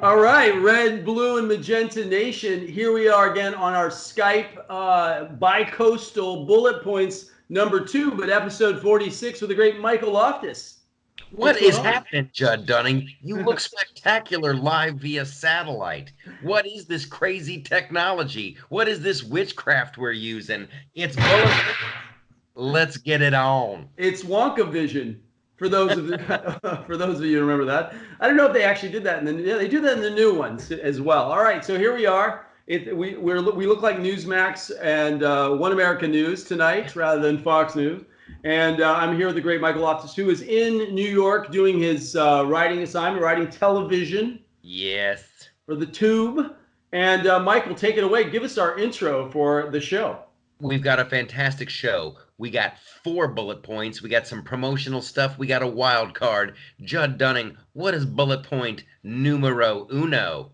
All right, red, blue, and magenta nation. Here we are again on our Skype bi-coastal bullet points number 2, but episode 46 with the great Michael Loftus. What is happening, Judd Dunning? You look spectacular live via satellite. What is this crazy technology? What is this witchcraft we're using? It's bullet. Let's get it on. It's Wonka Vision. For those of you who remember that, I don't know if they actually did that they do that in the new ones as well. All right, so here we are. We look like Newsmax and One American News tonight rather than Fox News. And I'm here with the great Michael Loftus, who is in New York doing his writing assignment, writing television. Yes. For the Tube. And Michael, take it away. Give us our intro for the show. We've got a fantastic show. We got 4 bullet points. We got some promotional stuff. We got a wild card. Judd Dunning, what is bullet point numero uno?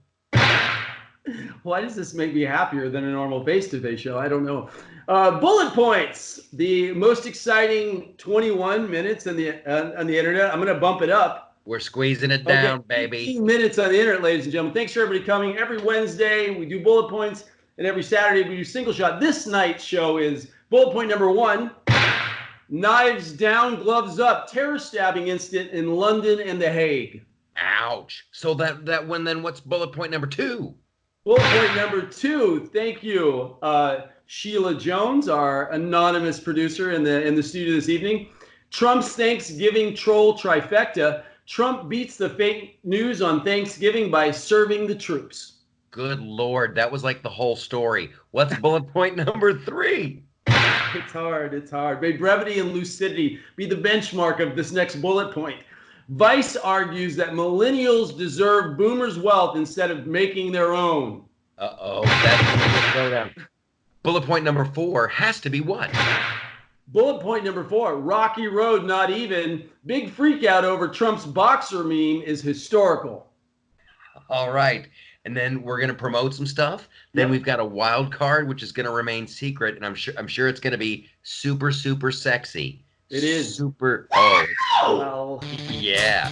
Why does this make me happier than a normal face-to-face show? I don't know. Bullet points, the most exciting 21 minutes on the internet. I'm going to bump it up. We're squeezing it down, baby. 18 minutes on the internet, ladies and gentlemen. Thanks for everybody coming. Every Wednesday, we do bullet points, and every Saturday, we do single shot. This night's show is bullet point number 1, knives down, gloves up, terror stabbing incident in London and The Hague. Ouch. So that one, then what's bullet point number 2? Bullet point number 2, thank you, Sheila Jones, our anonymous producer in the studio this evening. Trump's Thanksgiving troll trifecta. Trump beats the fake news on Thanksgiving by serving the troops. Good Lord, that was like the whole story. What's bullet point number 3? It's hard. May brevity and lucidity be the benchmark of this next bullet point. Vice argues that millennials deserve boomers' wealth instead of making their own. Uh-oh, that's going to go down. Bullet point number 4 has to be what? Bullet point number 4, Rocky Road not even. Big freak out over Trump's boxer meme is historical. All right. And then we're going to promote some stuff. Then we've got a wild card, which is going to remain secret. And I'm sure it's going to be super, super sexy. It is. Super. Oh. Well. Yeah.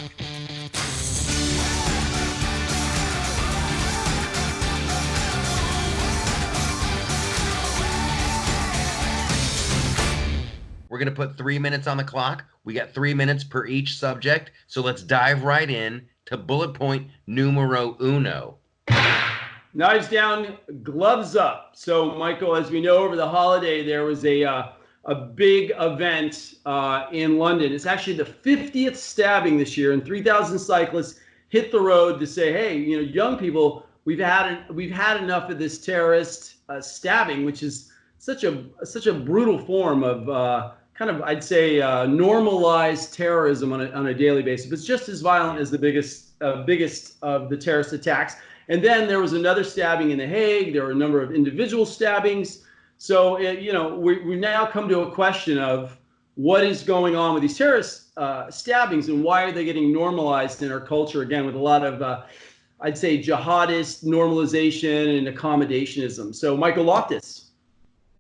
We're going to put 3 minutes on the clock. We got 3 minutes per each subject. So let's dive right in to bullet point numero uno. Knives down, gloves up. So, Michael, as we know, over the holiday, there was a big event in London. It's actually the 50th stabbing this year, and 3,000 cyclists hit the road to say, hey, young people, we've had enough of this terrorist stabbing, which is such a brutal form of kind of, I'd say, normalized terrorism on a daily basis. It's just as violent as the biggest of the terrorist attacks. And then there was another stabbing in The Hague. There were a number of individual stabbings. So, we now come to a question of what is going on with these terrorist stabbings and why are they getting normalized in our culture, again, with a lot of, I'd say, jihadist normalization and accommodationism. So, Michael Loftus.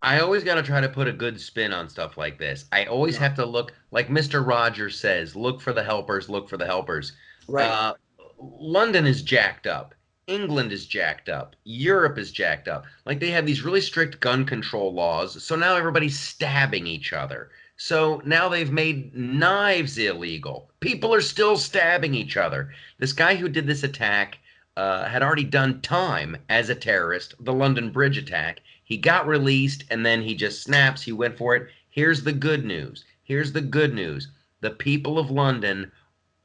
I always got to try to put a good spin on stuff like this. I always have to look, like Mr. Rogers says, look for the helpers, look for the helpers. Right. London is jacked up. England is jacked up. Europe is jacked up. Like, they have these really strict gun control laws. So now everybody's stabbing each other. So now they've made knives illegal. People are still stabbing each other. This guy who did this attack had already done time as a terrorist, the London Bridge attack. He got released, and then he just snaps. He went for it. Here's the good news. The people of London,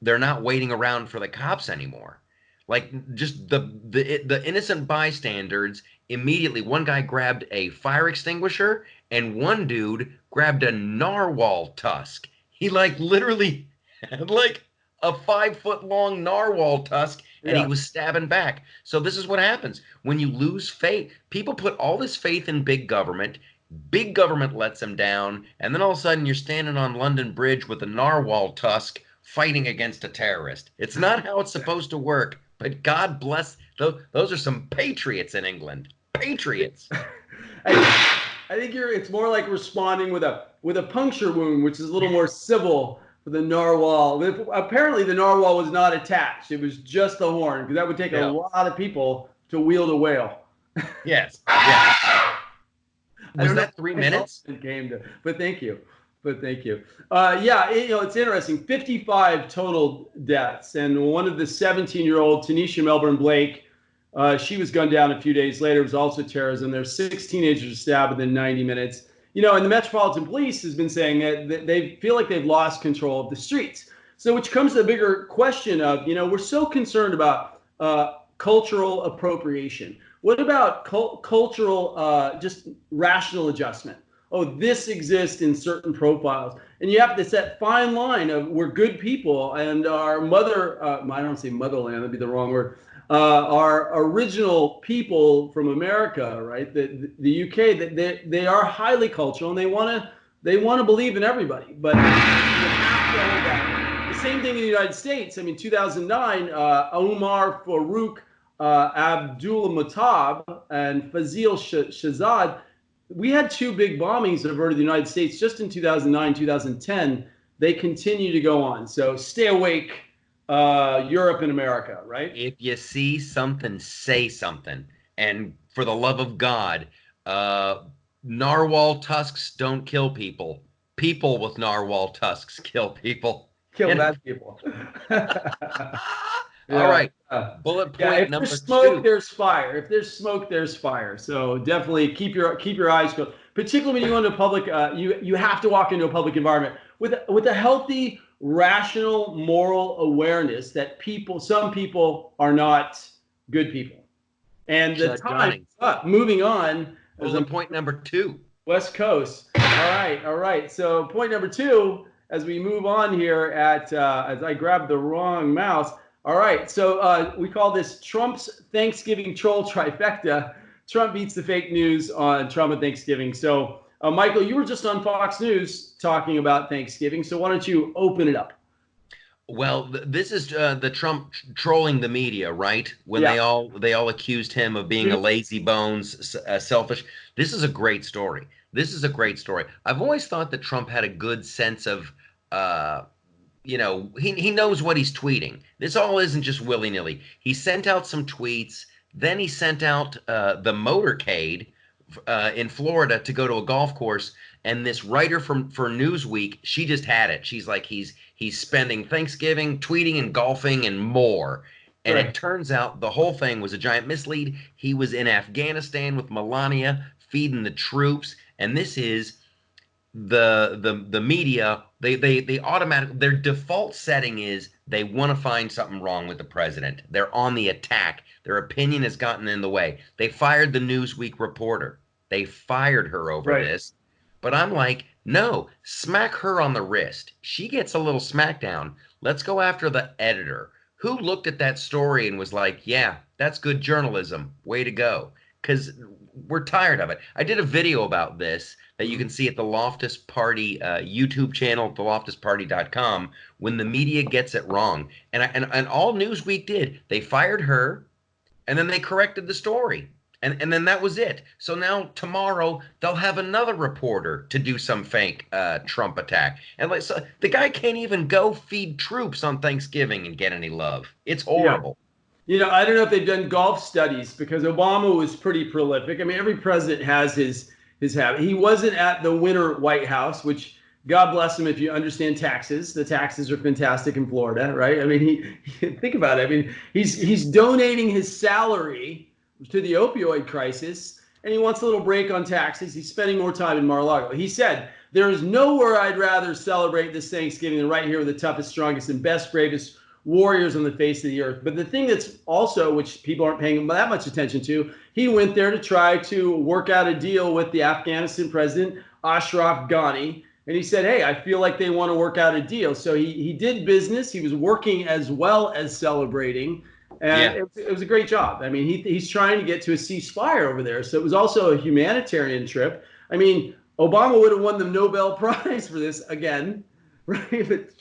they're not waiting around for the cops anymore. Like, just the innocent bystanders immediately. One guy grabbed a fire extinguisher, and one dude grabbed a narwhal tusk. He literally had a 5-foot-long narwhal tusk, and he was stabbing back. So this is what happens when you lose faith. People put all this faith in big government. Big government lets them down, and then all of a sudden you're standing on London Bridge with a narwhal tusk fighting against a terrorist. It's not how it's supposed to work. But God bless those are some patriots in England. Patriots. I think it's more like responding with a puncture wound, which is a little more civil the narwhal. Apparently, the narwhal was not attached. It was just the horn, because that would take a lot of people to wield a whale. Yes. Yeah. I Was don't know that 3 how minutes? it came to, but thank you. But thank you. Yeah, it's interesting. 55 total deaths, and one of the 17-year-old Tanisha Melbourne Blake, she was gunned down a few days later. It was also terrorism. There's 6 teenagers stabbed within 90 minutes. And the Metropolitan Police has been saying that they feel like they've lost control of the streets. So, which comes to the bigger question of, we're so concerned about cultural appropriation. What about cultural, just rational adjustment? Oh, this exists in certain profiles. And you have to set fine line of we're good people, and our I don't say motherland, that'd be the wrong word. Our original people from America, right? The UK, that they are highly cultural, and they want to believe in everybody. But you have to hold that. The same thing in the United States. I mean, 2009, Omar Farouk Abdul Muttab and Fazil Shahzad, we had 2 big bombings averted the United States just in 2009, 2010. They continue to go on. So stay awake, Europe and America, right? If you see something, say something. And for the love of God, narwhal tusks don't kill people. People with narwhal tusks kill people. Kill bad people. All right. Bullet point if number there's smoke, 2. there's fire. If there's smoke, there's fire. So definitely keep your eyes closed. Particularly when you go into public, you have to walk into a public environment with a healthy, rational, moral awareness that some people are not good people. And the time up. Moving on. Bullet point number 2. West Coast. All right. So point number 2, as we move on here as I grab the wrong mouse. All right, so we call this Trump's Thanksgiving troll trifecta. Trump beats the fake news on Trump and Thanksgiving. So, Michael, you were just on Fox News talking about Thanksgiving, so why don't you open it up? Well, this is the Trump trolling the media, right? When they all accused him of being a lazy bones, selfish. This is a great story. I've always thought that Trump had a good sense of he knows what he's tweeting. This all isn't just willy-nilly. He sent out some tweets, then he sent out the motorcade in Florida to go to a golf course, and this writer for Newsweek, she just had it. She's like, he's spending Thanksgiving tweeting and golfing and more. And It turns out the whole thing was a giant mislead. He was in Afghanistan with Melania feeding the troops, and this is the media. They automatically, their default setting is they want to find something wrong with the president. They're on the attack. Their opinion has gotten in the way. They fired the Newsweek reporter. They fired her over this. But I'm like, no, smack her on the wrist. She gets a little smackdown. Let's go after the editor who looked at that story and was like, yeah, that's good journalism. Way to go. Because we're tired of it. I did a video about this that you can see at the Loftus Party YouTube channel at theloftusparty.com when the media gets it wrong. And all Newsweek did, they fired her, and then they corrected the story. And then that was it. So now tomorrow they'll have another reporter to do some fake Trump attack. And so the guy can't even go feed troops on Thanksgiving and get any love. It's horrible. Yeah. I don't know if they've done golf studies, because Obama was pretty prolific. I mean, every president has his habit. He wasn't at the winter White House, which God bless him if you understand taxes. The taxes are fantastic in Florida, right? I mean, think about it. I mean, he's donating his salary to the opioid crisis, and he wants a little break on taxes. He's spending more time in Mar-a-Lago. He said, there is nowhere I'd rather celebrate this Thanksgiving than right here with the toughest, strongest, and best, bravest warriors on the face of the earth. But the thing that's also, which people aren't paying that much attention to, he went there to try to work out a deal with the Afghanistan president, Ashraf Ghani. And he said, hey, I feel like they want to work out a deal. So he did business. He was working as well as celebrating. And it was a great job. I mean, he's trying to get to a ceasefire over there. So it was also a humanitarian trip. I mean, Obama would have won the Nobel Prize for this again, right? But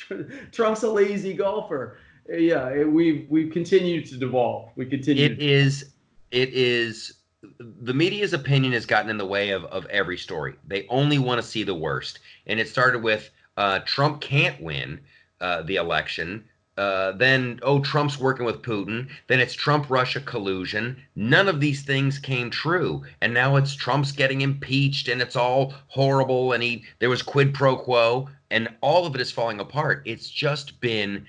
Trump's a lazy golfer. Yeah, we've continued to devolve. We continue. It is the media's opinion has gotten in the way of every story. They only want to see the worst. And it started with Trump can't win. the election. Then, oh, Trump's working with Putin. Then it's Trump-Russia collusion. None of these things came true. And now it's Trump's getting impeached and it's all horrible. And there was quid pro quo and all of it is falling apart. It's just been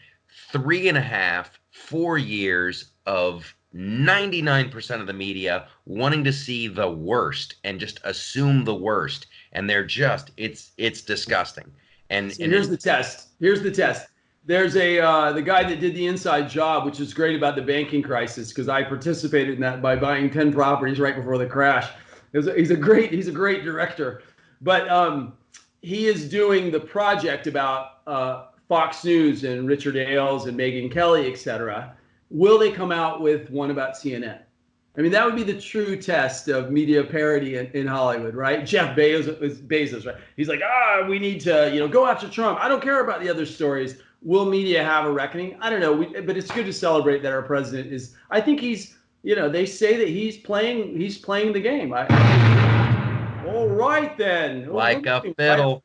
3.5, 4 years of 99% of the media wanting to see the worst and just assume the worst. And it's disgusting. And, so here's the test. Here's the test. There's the guy that did the Inside Job, which is great about the banking crisis because I participated in that by buying 10 properties right before the crash. He's a great director, but he is doing the project about Fox News and Richard Ailes and Megyn Kelly, et cetera. Will they come out with one about CNN? I mean, that would be the true test of media parity in Hollywood, right? Jeff Bezos, right? He's like, we need to, go after Trump. I don't care about the other stories. Will media have a reckoning? I don't know, but it's good to celebrate that our president is. I think he's, they say that he's playing the game. All right then. Like a fiddle.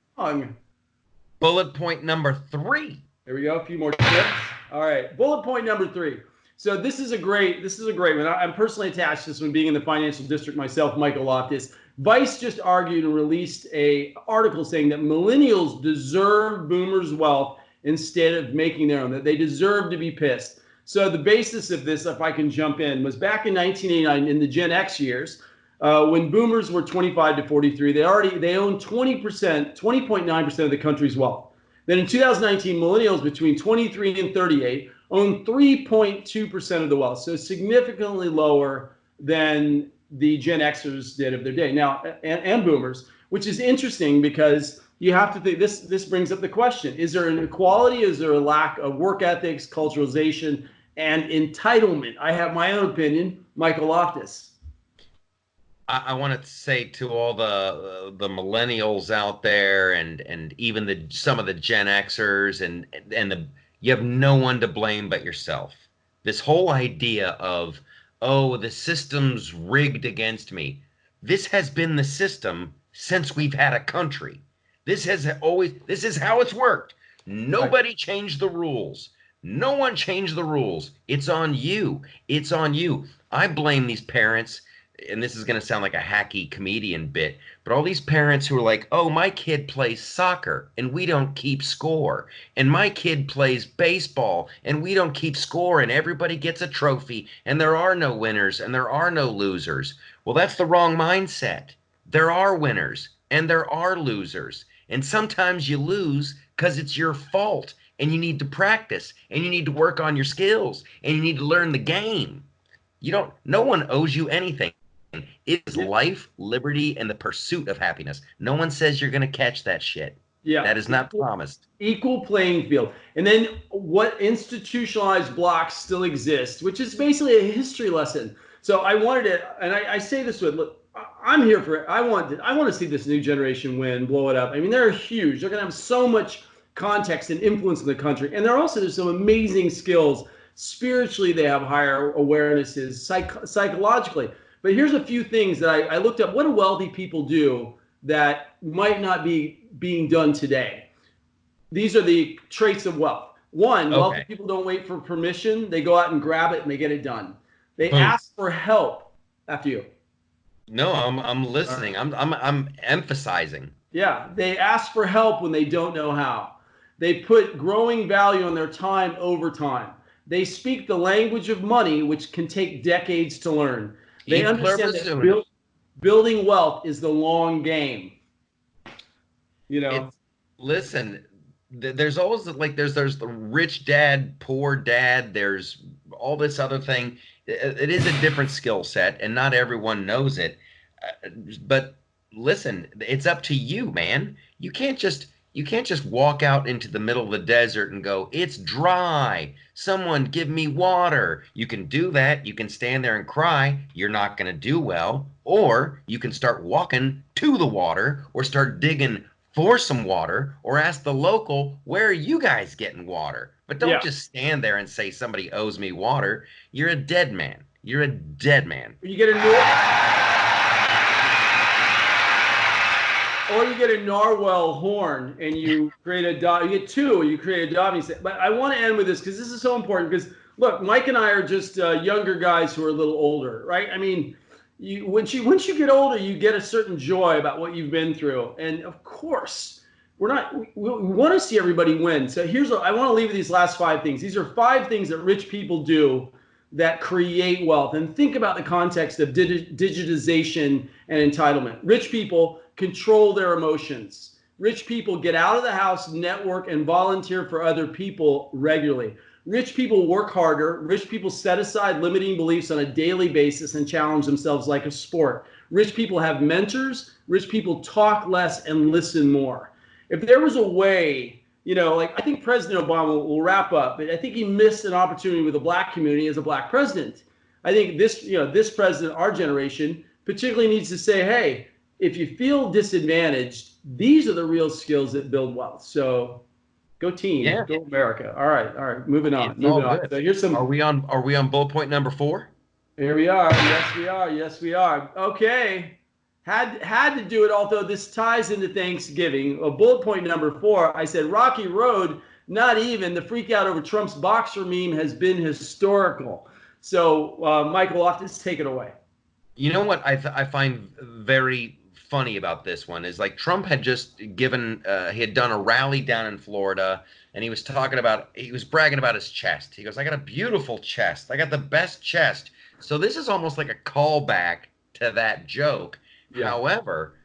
Bullet point number 3. There we go. A few more tips. All right. Bullet point number 3. So this is a great one. I'm personally attached to this one, being in the financial district myself, Michael Loftus. Vice just argued and released an article saying that millennials deserve boomers' wealth instead of making their own, that they deserve to be pissed. So the basis of this, if I can jump in, was back in 1989 in the Gen X years, when boomers were 25 to 43, they owned 20.9% of the country's wealth. Then in 2019, millennials between 23 and 38 own 3.2% of the wealth, so significantly lower than the Gen Xers did of their day. Now, and boomers, which is interesting because you have to think, this brings up the question, is there an inequality? Is there a lack of work ethics, culturalization, and entitlement? I have my own opinion. Michael Loftus. I want to say to all the millennials out there and even some of the Gen Xers and you have no one to blame but yourself. This whole idea of, oh, the system's rigged against me. This has been the system since we've had a country. This is how it's worked. Nobody changed the rules. No one changed the rules. It's on you. It's on you. I blame these parents, and this is going to sound like a hacky comedian bit, but all these parents who are like, oh, my kid plays soccer and we don't keep score. And my kid plays baseball and we don't keep score, and everybody gets a trophy and there are no winners and there are no losers. Well, that's the wrong mindset. There are winners and there are losers. And sometimes you lose because it's your fault and you need to practice and you need to work on your skills and you need to learn the game. No one owes you anything. It is life, liberty, and the pursuit of happiness. No one says you're going to catch that shit. Yeah. That is not promised. Equal playing field. And then what institutionalized blocks still exist, which is basically a history lesson. So I wanted to, and I say this with, look, I'm here for it. I want to see this new generation win, blow it up. I mean, they're huge. They're going to have so much context and influence in the country. And there's some amazing skills. Spiritually, they have higher awarenesses, psychologically. But here's a few things that I looked up. What do wealthy people do that might not be being done today? These are the traits of wealth. One, wealthy people don't wait for permission. They go out and grab it and they get it done. They ask for help. After you. No, I'm listening. I'm emphasizing. Yeah, they ask for help when they don't know how. They put growing value on their time over time. They speak the language of money, which can take decades to learn. They understand that building wealth is the long game. Listen, there's always there's the rich dad, poor dad. There's all this other thing. It is a different skill set, and not everyone knows it. But listen, it's up to you, man. You can't just walk out into the middle of the desert and go, it's dry. Someone give me water. You can do that. You can stand there and cry. You're not going to do well. Or you can start walking to the water or start digging for some water or ask the local, where are you guys getting water? But don't just stand there and say somebody owes me water. You're a dead man. You're a dead man. You get a new. or you get a narwhal horn and you create a dog. You get two, you create a dog. But I want to end with this because this is so important. Because look, Mike and I are just younger guys who are a little older, right? I mean, once you get older, you get a certain joy about what you've been through, and of course, we want to see everybody win. So I want to leave with these last 5 things. These are 5 things that rich people do that create wealth. And think about the context of digitization and entitlement. Rich people control their emotions. Rich people get out of the house, network, and volunteer for other people regularly. Rich people work harder. Rich people set aside limiting beliefs on a daily basis and challenge themselves like a sport. Rich people have mentors. Rich people talk less and listen more. If there was a way, like I think President Obama will wrap up, but I think he missed an opportunity with the black community as a black president. I think this president, our generation, particularly needs to say, hey, if you feel disadvantaged, these are the real skills that build wealth. So go team, go America. All right, moving on. So here's some. Are we on bullet point number 4? Here we are. Yes, we are. Okay. Had to do it, although this ties into Thanksgiving. Bullet point number 4, I said, Rocky Road, not even. The freak out over Trump's boxer meme has been historical. So, Michael, Loftus, take it away. You know what I find very funny about this one is like Trump had just given, he had done a rally down in Florida, and he was bragging about his chest. He goes, I got a beautiful chest. I got the best chest. So this is almost like a callback to that joke. Yeah. However,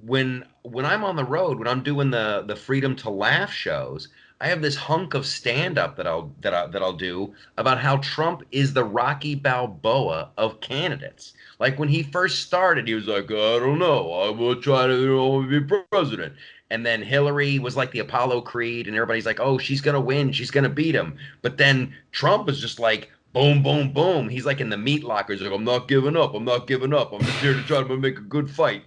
when I'm on the road, when I'm doing the Freedom to Laugh shows, I have this hunk of stand-up that I'll do about how Trump is the Rocky Balboa of candidates. Like when he first started, he was like, I don't know, I will try to be president. And then Hillary was like the Apollo Creed, and everybody's like, oh, she's gonna win, she's gonna beat him. But then Trump was just like, boom, boom, boom. He's like in the meat lockers. Like, I'm not giving up. I'm just here to try to make a good fight.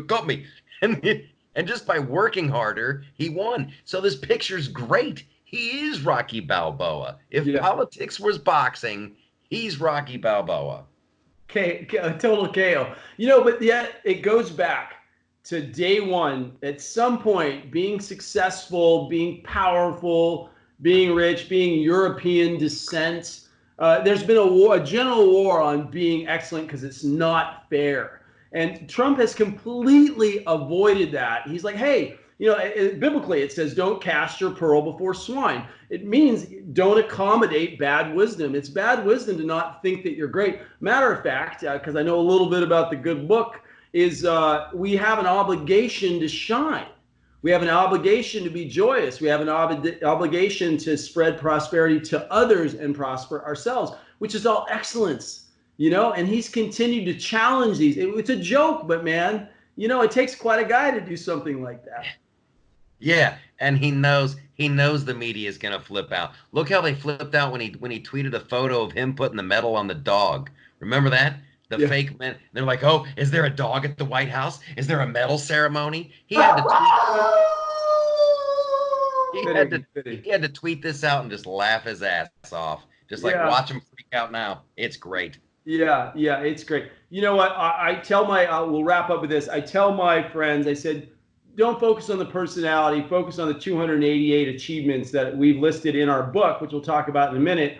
Cut me. And just by working harder, he won. So this picture's great. He is Rocky Balboa. If politics was boxing, he's Rocky Balboa. Total KO. But yet it goes back to day one. At some point, being successful, being powerful, being rich, being European descent, there's been a general war on being excellent because it's not fair. And Trump has completely avoided that. He's like, hey, biblically it says, don't cast your pearl before swine. It means don't accommodate bad wisdom. It's bad wisdom to not think that you're great. Matter of fact, because I know a little bit about the good book, is we have an obligation to shine. We have an obligation to be joyous. We have an obligation to spread prosperity to others and prosper ourselves, which is all excellence, and he's continued to challenge these. It's a joke, but man, it takes quite a guy to do something like that. Yeah, and he knows the media is going to flip out. Look how they flipped out when he tweeted a photo of him putting the medal on the dog. Remember that? The fake men. They're like, oh, is there a dog at the White House? Is there a medal ceremony? He had to tweet this out and just laugh his ass off. Just like watch him freak out now. It's great. Yeah, it's great. You know what? We'll wrap up with this. I tell my friends, I said, don't focus on the personality, focus on the 288 achievements that we've listed in our book, which we'll talk about in a minute.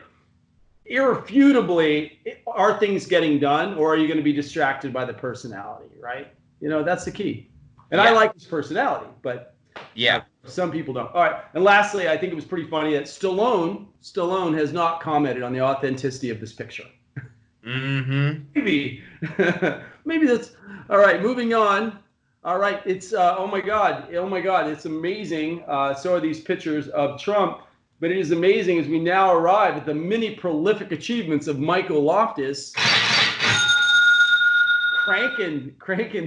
Irrefutably, are things getting done, or are you going to be distracted by the personality, right? That's the key. And I like his personality, but some people don't. All right. And lastly, I think it was pretty funny that Stallone has not commented on the authenticity of this picture. Mm-hmm. Maybe that's all right. Moving on. All right. It's oh my God. It's amazing. So are these pictures of Trump. But it is amazing as we now arrive at the many prolific achievements of Michael Loftus, cranking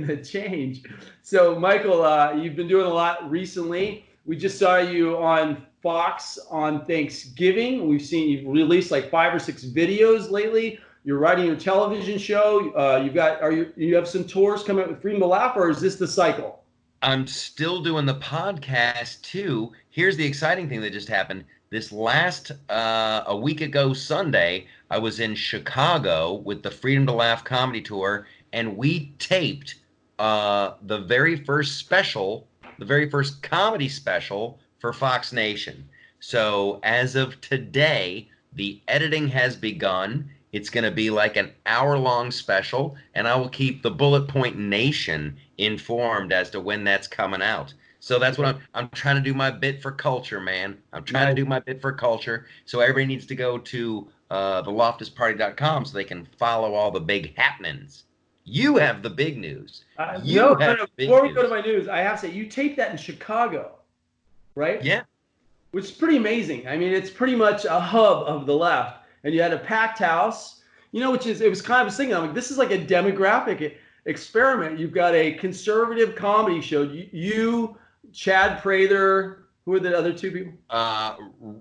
the change. So, Michael, you've been doing a lot recently. We just saw you on Fox on Thanksgiving. We've seen you've released like 5 or 6 videos lately. You're writing your television show. You have some tours coming up with Freedom to Laugh, or is this the cycle? I'm still doing the podcast too. Here's the exciting thing that just happened. This last, a week ago Sunday, I was in Chicago with the Freedom to Laugh comedy tour, and we taped the very first special, the very first comedy special for Fox Nation. So as of today, the editing has begun. It's going to be like an hour-long special, and I will keep the Bullet Point Nation informed as to when that's coming out. So that's what I'm trying to do my bit for culture, man. I'm trying to do my bit for culture. So everybody needs to go to theloftusparty.com so they can follow all the big happenings. You have the big news. No. Before we go to my news, I have to say, you taped that in Chicago, right? Yeah. Which is pretty amazing. I mean, it's pretty much a hub of the left. And you had a packed house, which is, it was kind of, I was thinking, I'm like, this is like a demographic experiment. You've got a conservative comedy show. You, Chad Prather, who are the other two people?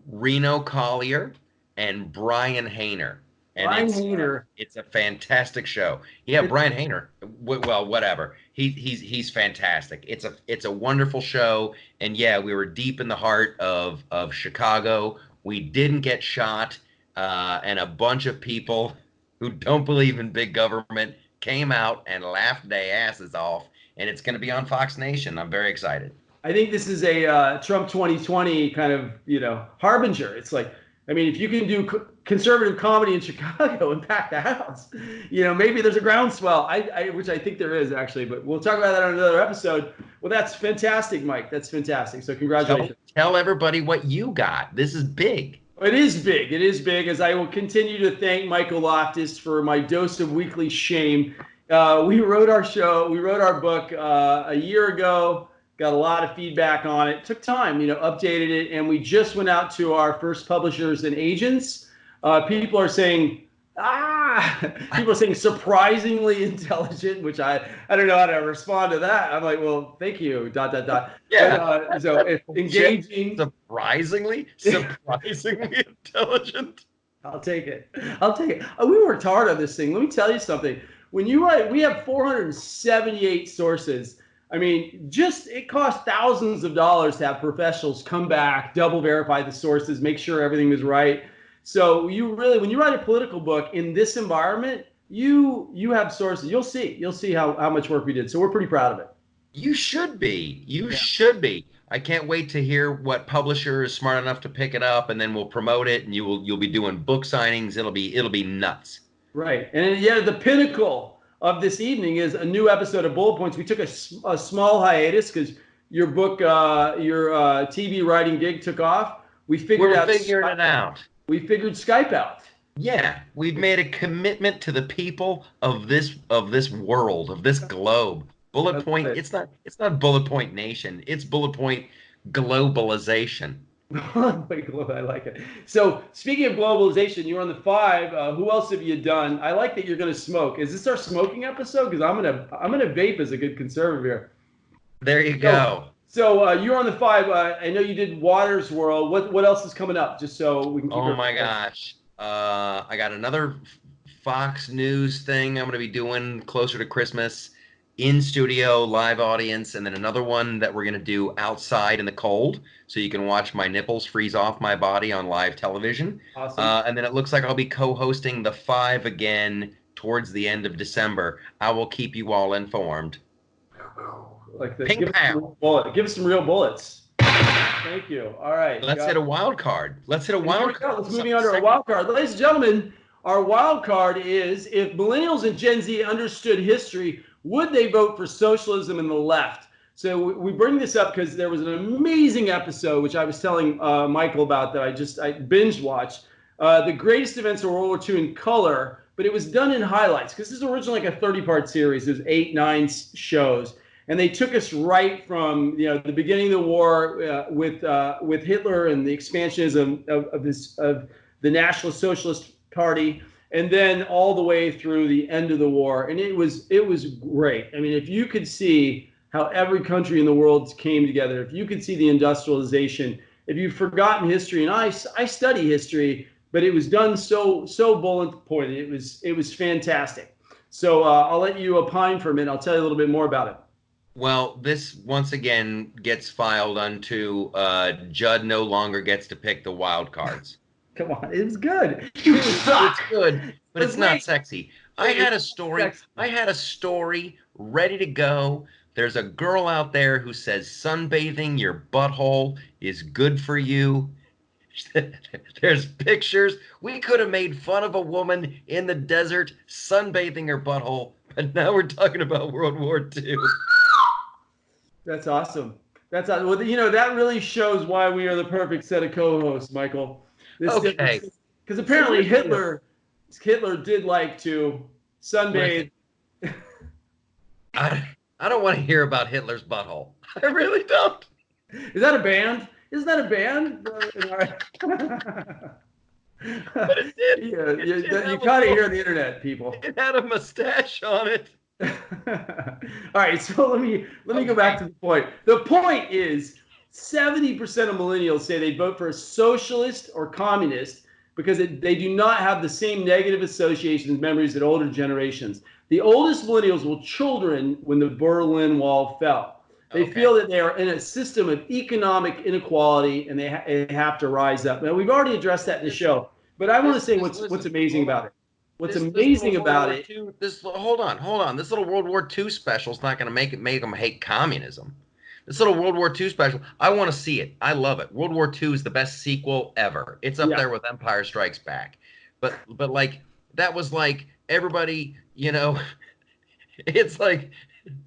Reno Collier and Brian Hayner. And it's a fantastic show. Yeah, Brian Hayner. Well, whatever. He's fantastic. It's a wonderful show. And yeah, we were deep in the heart of Chicago. We didn't get shot. And a bunch of people who don't believe in big government came out and laughed their asses off. And it's going to be on Fox Nation. I'm very excited. I think this is a Trump 2020 kind of, harbinger. It's like, I mean, if you can do conservative comedy in Chicago and pack the house, maybe there's a groundswell, which I think there is actually, but we'll talk about that on another episode. Well, that's fantastic, Mike. That's fantastic. So congratulations. Tell everybody what you got. This is big. It is big. It is big, as I will continue to thank Michael Loftus for my dose of weekly shame. We wrote our book a year ago. Got a lot of feedback on it. Took time, updated it, and we just went out to our first publishers and agents. People are saying surprisingly intelligent, which I don't know how to respond to that. I'm like, well, thank you. ... Yeah. But, so if engaging. Surprisingly intelligent. I'll take it. We worked hard on this thing. Let me tell you something. When you write, we have 478 sources. I mean, it costs thousands of dollars to have professionals come back, double verify the sources, make sure everything was right. So when you write a political book in this environment, you have sources. You'll see how much work we did. So we're pretty proud of it. You should be. You should be. I can't wait to hear what publisher is smart enough to pick it up, and then we'll promote it, and you'll be doing book signings. It'll be nuts. Right. And the pinnacle of this evening is a new episode of Bullet Points. We took a small hiatus because your book, your TV writing gig took off. We figured it out. We figured Skype out. Yeah, we've made a commitment to the people of this world, of this globe. Bullet Point. It's not Bullet Point Nation. It's Bullet Point globalization. I like it. So speaking of globalization, you're on the 5. Who else have you done? I like that you're going to smoke. Is this our smoking episode? Because I'm gonna vape as a good conservative here. There you go. So you're on the 5. I know you did Water's World. What else is coming up? Just so we can keep. Oh my gosh. I got another Fox News thing I'm going to be doing closer to Christmas. In studio, live audience, and then another one that we're going to do outside in the cold, so you can watch my nipples freeze off my body on live television. Awesome. And then it looks like I'll be co-hosting the 5 again towards the end of December. I will keep you all informed. Like this. Ping pow. Give us some real bullets. Thank you. All right. Let's hit a wild card. Let's move on to our wild card. Ladies and gentlemen, our wild card is, if millennials and Gen Z understood history, would they vote for socialism and the left? So we bring this up because there was an amazing episode, which I was telling Michael about, that I binge watched. The greatest events of World War II in color, but it was done in highlights, because this is originally like a 30-part series. There's 8, 9 shows. And they took us right from the beginning of the war with Hitler and the expansionism of the National Socialist Party, and then all the way through the end of the war. And it was great. I mean, if you could see how every country in the world came together, if you could see the industrialization, if you've forgotten history, and I study history, but it was done so bullet pointed. It was fantastic. So I'll let you opine for a minute. I'll tell you a little bit more about it. Well, this once again gets filed unto Judd no longer gets to pick the wild cards. Come on, it was good. It's good, but it's not sexy. I had a story. I had a story ready to go. There's a girl out there who says sunbathing your butthole is good for you. There's pictures. We could have made fun of a woman in the desert sunbathing her butthole, but now we're talking about World War II. That's awesome. That's awesome. Well, you know, that really shows why we are the perfect set of co-hosts, Michael. Okay. Because apparently Hitler did like to sunbathe. I don't want to hear about Hitler's butthole. I really don't. Is that a band? Isn't that a band? But it did. Yeah, you caught it here on the internet, people. It had a mustache on it. All right, so let me go back to the point. The point is 70% of millennials say they vote for a socialist or communist because they do not have the same negative associations, memories that older generations. The oldest millennials were children when the Berlin Wall fell. They feel that they are in a system of economic inequality and they have to rise up. Now, we've already addressed that in the show, but I want to say what's amazing about it. What's amazing about it? Hold on. This little World War II special is not going to make them hate communism. This little World War II special, I want to see it. I love it. World War II is the best sequel ever. It's up there with Empire Strikes Back. But like that was like everybody, you know, it's like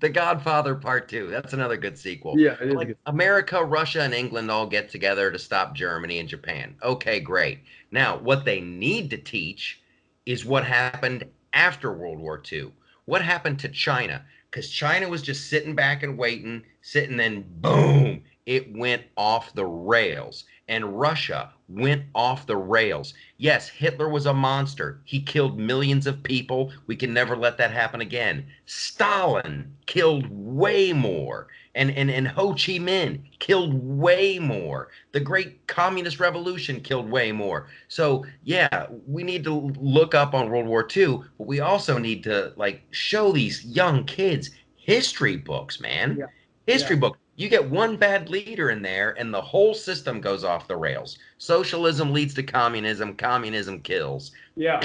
The Godfather Part 2. That's another good sequel. Yeah, it is like America, Russia, and England all get together to stop Germany and Japan. Okay, great. Now, what they need to teach is what happened after World War II. What happened to China? Because China was just sitting back and waiting, then boom, it went off the rails. And Russia went off the rails. Yes, Hitler was a monster. He killed millions of people. We can never let that happen again. Stalin killed way more. And Ho Chi Minh killed way more. The great communist revolution killed way more. So, yeah, we need to look up on World War II, but we also need to, like, show these young kids history books, man. Yeah. History book. You get one bad leader in there, and the whole system goes off the rails. Socialism leads to communism. Communism kills. Yeah.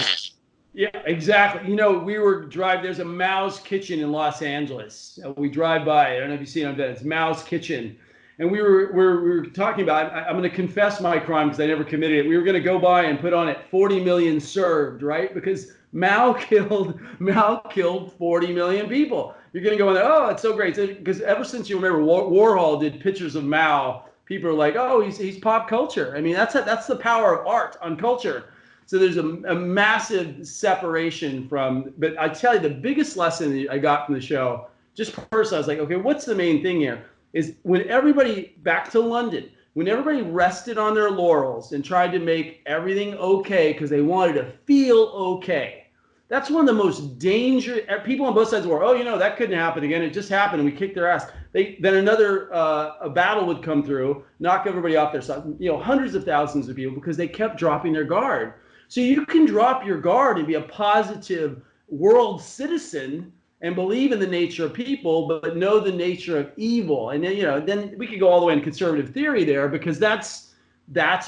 Yeah, exactly. You know, there's a Mao's Kitchen in Los Angeles. We drive by. I don't know if you've seen it. It's Mao's Kitchen. And we were talking about, I'm going to confess my crime because I never committed it. We were going to go by and put on it 40 million served, right? Because Mao killed 40 million people. You're going to go in there, oh, it's so great. Because ever since you remember Warhol did pictures of Mao, people are like, oh, he's pop culture. I mean, that's the power of art on culture. So there's a massive separation from, but I tell you, the biggest lesson I got from the show, just personally, I was like, okay, what's the main thing here? Is when everybody, back to London, when everybody rested on their laurels and tried to make everything okay because they wanted to feel okay. That's one of the most dangerous, people on both sides of the war, oh, you know, that couldn't happen again. It just happened and we kicked their ass. Then another a battle would come through, knock everybody off their side, you know, hundreds of thousands of people because they kept dropping their guard. So you can drop your guard and be a positive world citizen and believe in the nature of people, but know the nature of evil. And then, you know, then we could go all the way in conservative theory there because that's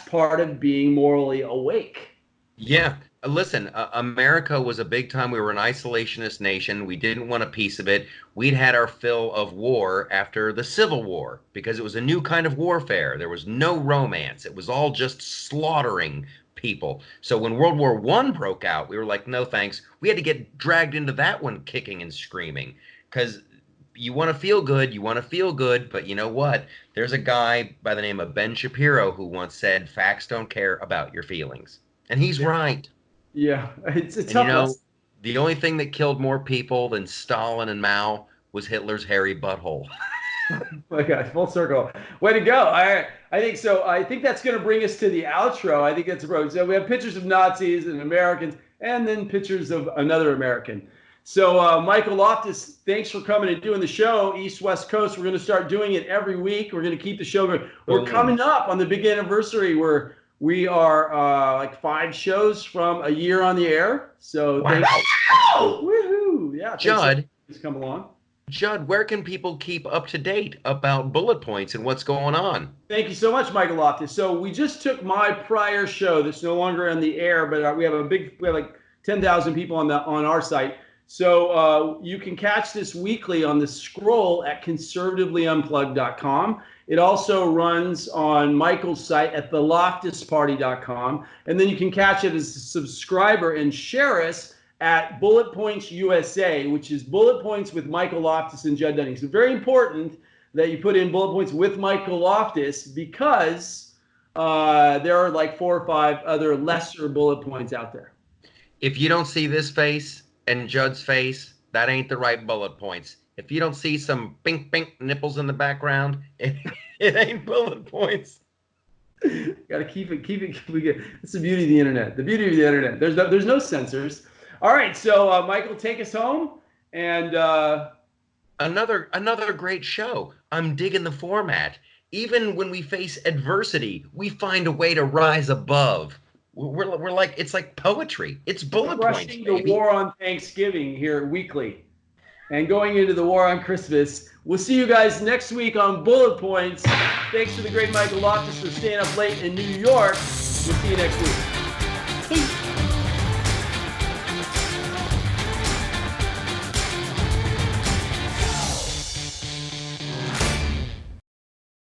part of being morally awake. Yeah. Listen, America was a big time. We were an isolationist nation. We didn't want a piece of it. We'd had our fill of war after the Civil War because it was a new kind of warfare. There was no romance. It was all just slaughtering people. So when World War I broke out, we were like, no thanks. We had to get dragged into that one kicking and screaming because you want to feel good, but you know what? There's a guy by the name of Ben Shapiro who once said, facts don't care about your feelings. And he's right. Yeah, it's a tough. And, you know, the only thing that killed more people than Stalin and Mao was Hitler's hairy butthole. My God, full circle. Way to go. I think so. I think that's going to bring us to the outro. I think that's approach. So we have pictures of Nazis and Americans and then pictures of another American. So Michael Loftus, thanks for coming and doing the show, East West Coast. We're going to start doing it every week. We're going to keep the show going. We're coming up on the big anniversary where we are like 5 shows from a year on the air. So wow. Woohoo! Yeah, Judd, come along. Judd, where can people keep up to date about Bullet Points and what's going on? Thank you so much, Michael Loftus. So we just took my prior show that's no longer on the air, but we have like 10,000 people on our site. So you can catch this weekly on the scroll at conservativelyunplugged.com. It also runs on Michael's site at theloftusparty.com. And then you can catch it as a subscriber and share us at Bullet Points USA, which is Bullet Points with Michael Loftus and Judd Dunning. So very important that you put in Bullet Points with Michael Loftus, because there are like 4 or 5 other lesser bullet points out there. If you don't see this face and Judd's face, that ain't the right bullet points. If you don't see some pink nipples in the background, it ain't bullet points. Got to keep it. It's the beauty of the internet. The beauty of the internet. There's no censors. All right, so Michael, take us home. And another great show. I'm digging the format. Even when we face adversity, we find a way to rise above. We're like, it's like poetry. It's bullet points, baby. The war on Thanksgiving here weekly, and going into the war on Christmas. We'll see you guys next week on Bullet Points. Thanks to the great Michael Loftus for staying up late in New York. We'll see you next week. Peace.